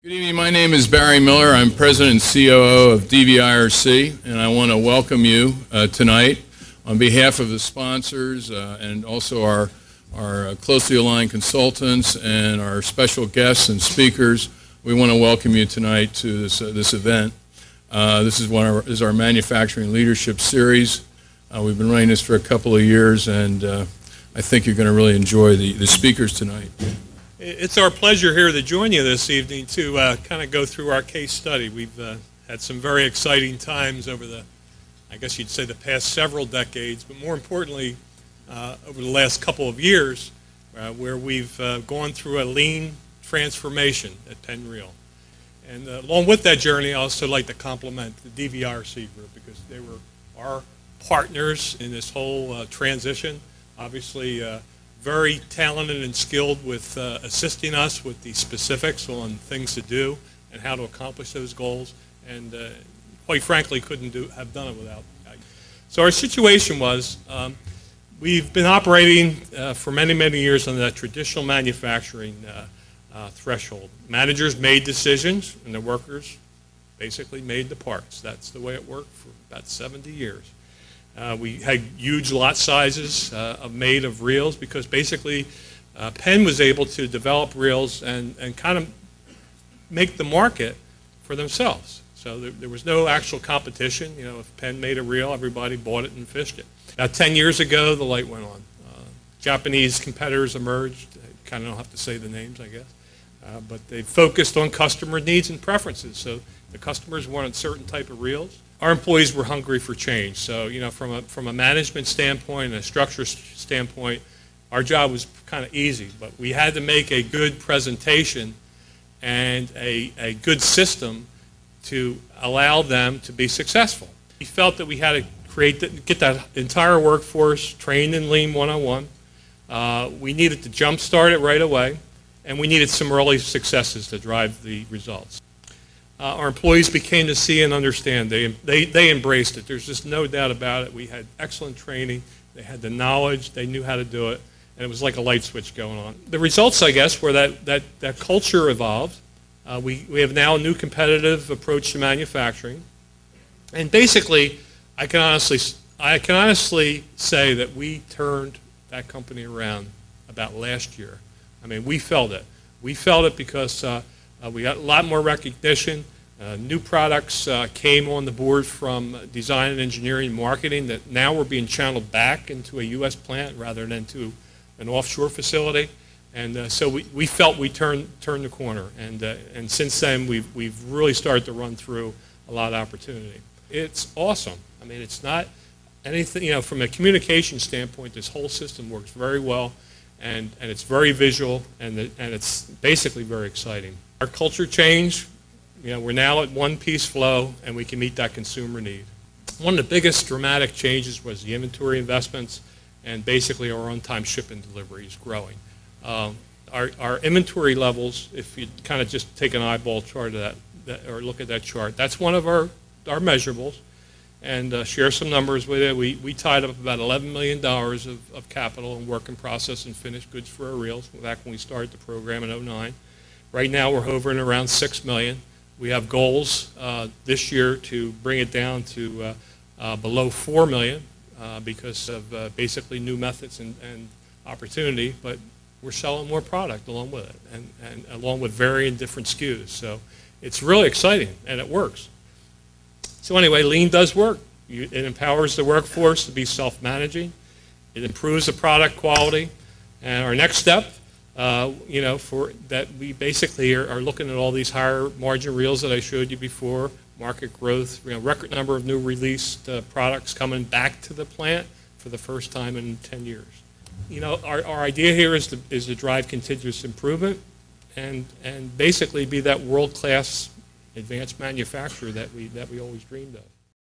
Good evening. My name is Barry Miller. I'm President and COO of DVIRC, and I want to welcome you tonight on behalf of the sponsors and also our closely aligned consultants and our special guests and speakers. We want to welcome you tonight to this event. This is our Manufacturing Leadership Series. We've been running this for a couple of years, and I think you're going to really enjoy the speakers tonight. It's our pleasure here to join you this evening to kind of go through our case study. We've had some very exciting times over I guess you'd say the past several decades, but more importantly, over the last couple of years, where we've gone through a lean transformation at Penn. And along with that journey, I also like to compliment the DVIRC group because they were our partners in this whole transition. Obviously, very talented and skilled with assisting us with the specifics on things to do and how to accomplish those goals, and quite frankly couldn't have done it without them. So our situation was we've been operating for many years on that traditional manufacturing threshold. Managers made decisions and the workers basically made the parts. That's the way it worked for about 70 years. We had huge lot sizes made of reels because basically Penn was able to develop reels and kind of make the market for themselves. So there was no actual competition. You know, if Penn made a reel, everybody bought it and fished it. About 10 years ago, the light went on. Japanese competitors emerged. I kind of don't have to say the names, I guess. But they focused on customer needs and preferences. So the customers wanted certain type of reels. Our employees were hungry for change. So, you know, from a management standpoint and a structure standpoint, our job was kind of easy. But we had to make a good presentation and a good system to allow them to be successful. We felt that we had to get that entire workforce trained in Lean 101. We needed to jumpstart it right away, and we needed some early successes to drive the results. Our employees became to see and understand. They embraced it. There's just no doubt about it. We had excellent training. They had the knowledge. They knew how to do it. And it was like a light switch going on. The results, I guess, were that culture evolved. We have now a new competitive approach to manufacturing. And basically, I can honestly say that we turned that company around about last year. I mean, we felt it. We felt it because we got a lot more recognition. New products came on the board from design and engineering and marketing that now were being channeled back into a U.S. plant rather than to an offshore facility. And so we felt we turned the corner. And since then, we've really started to run through a lot of opportunity. It's awesome. I mean, it's not anything, you know, from a communication standpoint, this whole system works very well. And it's very visual, and it's basically very exciting. Our culture changed. You know, we're now at one-piece flow, and we can meet that consumer need. One of the biggest dramatic changes was the inventory investments, and basically our on-time shipment delivery is growing. Our inventory levels, if you kind of just take an eyeball chart of that or look at that chart, that's one of our measurables. And share some numbers with you. We tied up about $11 million of capital and work in process and finished goods for our reels back when we started the program in '09. Right now we're hovering around $6 million. We have goals this year to bring it down to below $4 million because of basically new methods and opportunity, but we're selling more product along with it and along with varying different SKUs. So it's really exciting and it works. So anyway, Lean does work. It empowers the workforce to be self-managing. It improves the product quality. And our next step, you know, for that we basically are looking at all these higher margin reels that I showed you before, market growth, you know, record number of new released products coming back to the plant for the first time in 10 years. You know, our idea here is to drive continuous improvement and basically be that world-class advanced manufacturer that we always dreamed of.